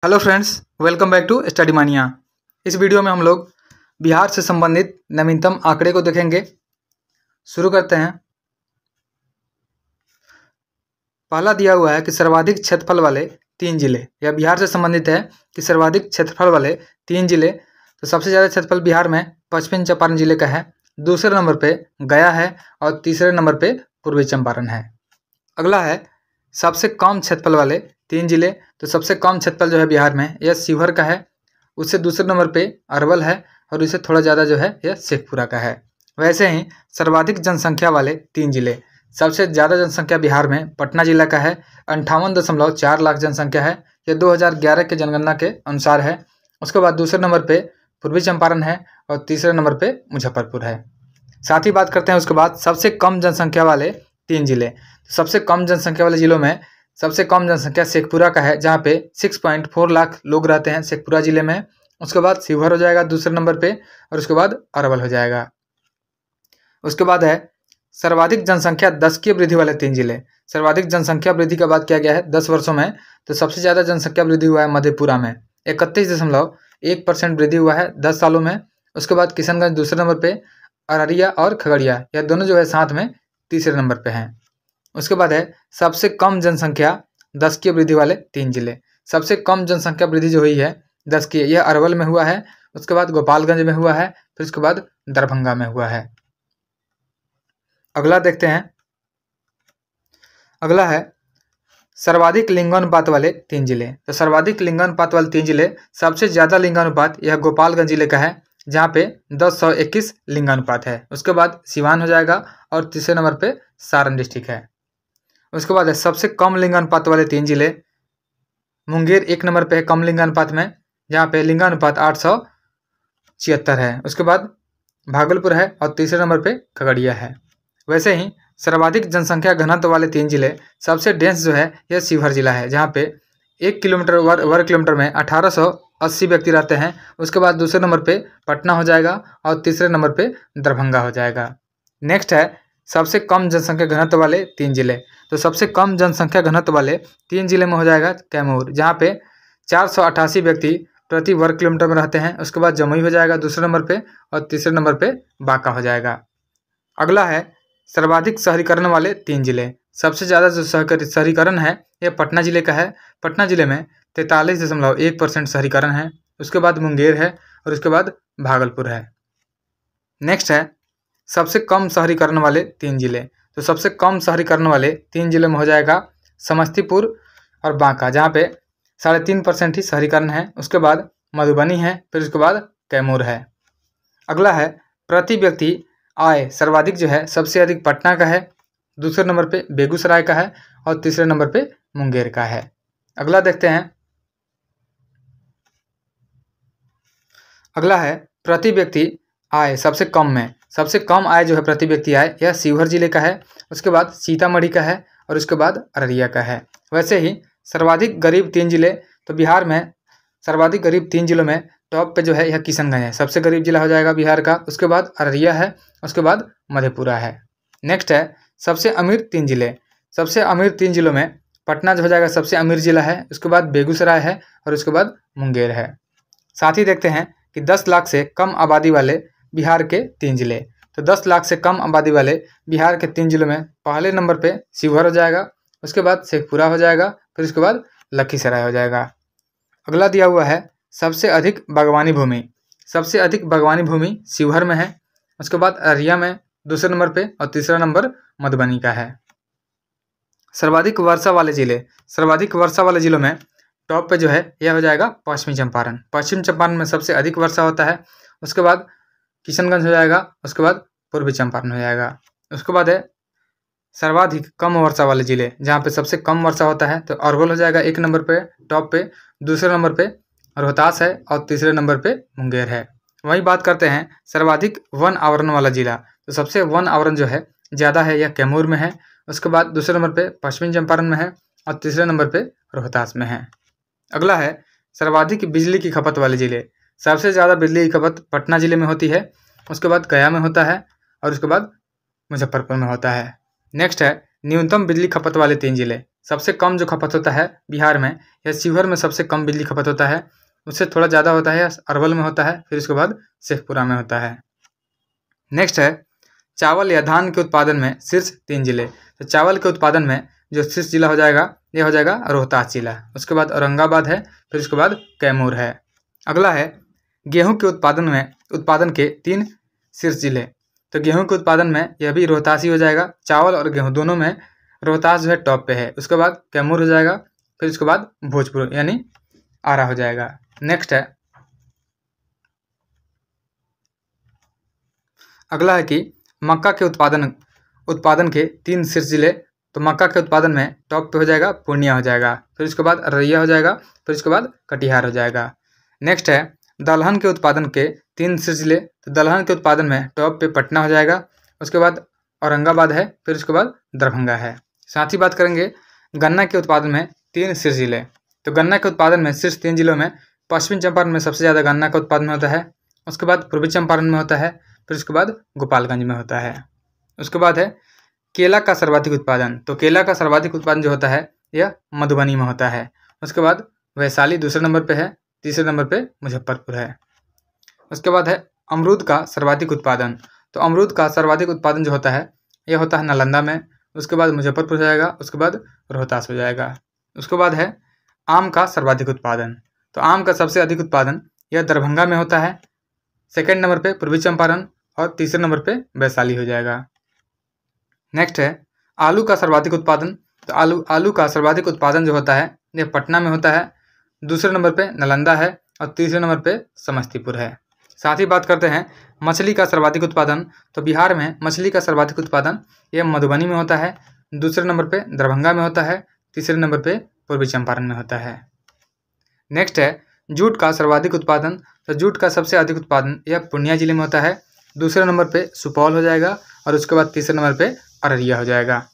Hello friends, welcome back to Study Mania. इस video में हम लोग बिहार से संबंधित नवीनतम आंकड़े को देखेंगे। शुरू करते हैं। पहला दिया हुआ है कि सर्वाधिक क्षेत्रफल वाले 3 जिले, या बिहार से संबंधित है कि सर्वाधिक क्षेत्रफल वाले 3 जिले। तो सबसे ज़्यादा क्षेत्रफल बिहार में पश्चिमी चंपारण जिले का है, दूसरे नंबर पे गया है और तीसरे नंबर पे पूर्वी चंपारण है। अगला है सबसे कम क्षेत्रफल वाले 3 जिले। तो सबसे कम क्षेत्रफल जो है बिहार में यह शिवहर का है, उससे दूसरे नंबर पे अरवल है और इससे थोड़ा ज़्यादा जो है यह शेखपुरा का है। वैसे ही सर्वाधिक जनसंख्या वाले 3 जिले, सबसे ज़्यादा जनसंख्या बिहार में पटना जिला का है, 58.4 लाख जनसंख्या है। यह 2011 के जनगणना के अनुसार है। उसके बाद दूसरे नंबर पे पूर्वी चंपारण है और तीसरे नंबर पे मुजफ्फरपुर है। साथ ही बात करते हैं उसके बाद सबसे कम जनसंख्या वाले 3 जिले। सबसे कम जनसंख्या वाले जिलों में सबसे कम जनसंख्या शेखपुरा का है, जहाँ पे 6.4 लाख लोग रहते हैं शेखपुरा जिले में। उसके बाद शिवहर हो जाएगा दूसरे नंबर पे और उसके बाद अरवल हो जाएगा। उसके बाद है सर्वाधिक जनसंख्या 10 की वृद्धि वाले 3 जिले। सर्वाधिक जनसंख्या वृद्धि का बात किया गया है 10 वर्षों में। तो सबसे ज़्यादा जनसंख्या वृद्धि हुआ है मधेपुरा में, 31.1% वृद्धि हुआ है 10 सालों में। उसके बाद किशनगंज दूसरे नंबर पे, अररिया और खगड़िया यह दोनों जो है साथ में तीसरे नंबर पे हैं। उसके बाद है सबसे कम जनसंख्या 10 की वृद्धि वाले 3 जिले। सबसे कम जनसंख्या वृद्धि जो हुई है 10 की, यह अरवल में हुआ है, उसके बाद गोपालगंज में हुआ है, फिर उसके बाद दरभंगा में हुआ है। अगला देखते हैं। अगला है सर्वाधिक लिंगानुपात वाले 3 जिले। तो सर्वाधिक लिंगानुपात वाले 3 जिले, सबसे ज़्यादा लिंगानुपात यह गोपालगंज जिले का है, जहाँ पे 10:121 लिंगानुपात है। उसके बाद सिवान हो जाएगा और तीसरे नंबर पे सारण डिस्ट्रिक्ट है। उसके बाद है सबसे कम लिंगानुपात वाले 3 जिले। मुंगेर 1 नंबर पे है कम लिंगानुपात में, जहाँ पे लिंगानुपात 876 है। उसके बाद भागलपुर है और तीसरे नंबर पे खगड़िया है। वैसे ही सर्वाधिक जनसंख्या घनत्व वाले 3 जिले, सबसे डेंस जो है यह शिवहर जिला है, जहाँ पे 1 किलोमीटर वर्ग किलोमीटर में 1880 व्यक्ति रहते हैं। उसके बाद दूसरे नंबर पे पटना हो जाएगा और तीसरे नंबर पे दरभंगा हो जाएगा। नेक्स्ट है सबसे कम जनसंख्या घनत्व वाले 3 जिले। तो सबसे कम जनसंख्या घनत्व वाले 3 जिले में हो जाएगा कैमूर, जहाँ पे 488 व्यक्ति प्रति वर्ग किलोमीटर में रहते हैं। उसके बाद जमुई हो जाएगा दूसरे नंबर पे और तीसरे नंबर पे बांका हो जाएगा। अगला है सर्वाधिक शहरीकरण वाले 3 जिले। सबसे ज़्यादा जो शहरीकरण है यह पटना जिले का है। पटना जिले में 43.1% शहरीकरण है। उसके बाद मुंगेर है और उसके बाद भागलपुर है। नेक्स्ट है सबसे कम शहरीकरण वाले 3 जिले। तो सबसे कम शहरीकरण वाले 3 जिले में हो जाएगा समस्तीपुर और बांका, जहाँ पे 3.5% ही शहरीकरण है। उसके बाद मधुबनी है, फिर उसके बाद कैमूर है। अगला है प्रति व्यक्ति आय सर्वाधिक जो है सबसे अधिक पटना का है, दूसरे नंबर पे बेगूसराय का है और तीसरे नंबर पे मुंगेर का है। अगला देखते हैं। अगला है प्रति व्यक्ति आय सबसे कम में, सबसे कम आय जो है प्रति व्यक्ति आय यह शिवहर जिले का है, उसके बाद सीतामढ़ी का है और उसके बाद अररिया का है। वैसे ही सर्वाधिक गरीब 3 जिले, तो बिहार में सर्वाधिक गरीब 3 जिलों में टॉप पे जो है यह किशनगंज है, सबसे गरीब जिला हो जाएगा बिहार का। उसके बाद अररिया है, उसके बाद मधेपुरा है। नेक्स्ट है सबसे अमीर 3 जिले। सबसे अमीर 3 जिलों में पटना जो हो जाएगा सबसे अमीर जिला है, उसके बाद बेगूसराय है और उसके बाद मुंगेर है। साथ ही देखते हैं कि 10 लाख से कम आबादी वाले बिहार के 3 जिले। तो 10 लाख से कम आबादी वाले बिहार के 3 जिलों में पहले नंबर पे शिवहर हो जाएगा, उसके बाद शेखपुरा हो जाएगा, फिर उसके बाद लखीसराय हो जाएगा। अगला दिया हुआ है सबसे अधिक बागवानी भूमि। सबसे अधिक बागवानी भूमि शिवहर में है, उसके बाद अररिया में दूसरे नंबर पे और तीसरा नंबर मधुबनी का है। सर्वाधिक वर्षा वाले जिले। सर्वाधिक वर्षा वाले जिलों में टॉप पे जो है यह हो जाएगा पश्चिमी चंपारण। पश्चिम चंपारण में सबसे अधिक वर्षा होता है। उसके बाद किशनगंज हो जाएगा, उसके बाद पूर्वी चंपारण हो जाएगा। उसके बाद है सर्वाधिक कम वर्षा वाले जिले, जहाँ पे सबसे कम वर्षा होता है। तो अरवल हो जाएगा 1 नंबर पे टॉप पे, दूसरे नंबर पे रोहतास है और तीसरे नंबर पे मुंगेर है। वही बात करते हैं सर्वाधिक वन आवरण वाला जिला। तो सबसे वन आवरण जो है ज़्यादा है यह कैमूर में है, उसके बाद दूसरे नंबर पे पश्चिमी चंपारण में है और तीसरे नंबर पे रोहतास में है। अगला है सर्वाधिक बिजली की खपत वाले जिले। सबसे ज़्यादा बिजली की खपत पटना जिले में होती है, उसके बाद गया में होता है और उसके बाद मुजफ्फरपुर में होता है। नेक्स्ट है न्यूनतम बिजली खपत वाले 3 जिले। सबसे कम जो खपत होता है बिहार में या शिवहर में सबसे कम बिजली खपत होता है, उससे थोड़ा ज़्यादा होता है या अरवल में होता है, फिर उसके बाद शेखपुरा में होता है। नेक्स्ट है चावल या धान के उत्पादन में शीर्ष 3 जिले। तो चावल के उत्पादन में जो शीर्ष जिला हो जाएगा यह हो जाएगा रोहतास जिला, उसके बाद औरंगाबाद है, फिर उसके बाद कैमूर है। अगला है गेहूं के उत्पादन के 3 शीर्ष जिले। तो गेहूं के उत्पादन में यह भी रोहतास ही हो जाएगा, चावल और गेहूं दोनों में रोहतास जो है टॉप पे है, उसके बाद कैमूर हो जाएगा, फिर उसके बाद भोजपुर यानी आरा हो जाएगा। नेक्स्ट है अगला है कि मक्का के उत्पादन के 3 शीर्ष जिले। तो मक्का के उत्पादन में टॉप पे हो जाएगा पूर्णिया हो जाएगा, फिर उसके बाद अररिया हो जाएगा, फिर उसके बाद कटिहार हो जाएगा। नेक्स्ट है दलहन के उत्पादन के 3 शीर्ष जिले। तो दलहन के उत्पादन में टॉप पे पटना हो जाएगा, उसके बाद औरंगाबाद है, फिर उसके बाद दरभंगा है। साथ ही बात करेंगे गन्ना के उत्पादन में 3 शीर्ष जिले। तो गन्ना के उत्पादन में शीर्ष 3 जिलों में पश्चिमी चंपारण में सबसे ज़्यादा गन्ना का उत्पादन होता है, उसके बाद पूर्वी चंपारण में होता है, फिर उसके बाद गोपालगंज में होता है। उसके बाद है केला का सर्वाधिक उत्पादन। तो केला का सर्वाधिक उत्पादन जो होता है यह मधुबनी में होता है, उसके बाद वैशाली दूसरे नंबर पे है, तीसरे नंबर पे मुजफ्फरपुर है। उसके बाद है अमरूद का सर्वाधिक उत्पादन। तो अमरूद का सर्वाधिक उत्पादन जो होता है यह होता है नालंदा में, उसके बाद मुजफ्फरपुर हो जाएगा, उसके बाद रोहतास हो जाएगा। उसके बाद है आम का सर्वाधिक उत्पादन। तो आम का सबसे अधिक उत्पादन यह दरभंगा में होता है, सेकेंड नंबर पे पूर्वी चंपारण और तीसरे नंबर पे वैशाली हो जाएगा। नेक्स्ट है आलू का सर्वाधिक उत्पादन। तो आलू का सर्वाधिक उत्पादन जो होता है यह पटना में होता है, दूसरे नंबर पे नालंदा है और तीसरे नंबर पे समस्तीपुर है। साथ ही बात करते हैं मछली का सर्वाधिक उत्पादन। तो बिहार में मछली का सर्वाधिक उत्पादन यह मधुबनी में होता है, दूसरे नंबर पे दरभंगा में होता है, तीसरे नंबर पे पूर्वी चंपारण में होता है। नेक्स्ट है जूट का सर्वाधिक उत्पादन। तो जूट का सबसे अधिक उत्पादन यह पूर्णिया जिले में होता है, दूसरे नंबर पे सुपौल हो जाएगा और उसके बाद तीसरे नंबर पे अररिया हो जाएगा।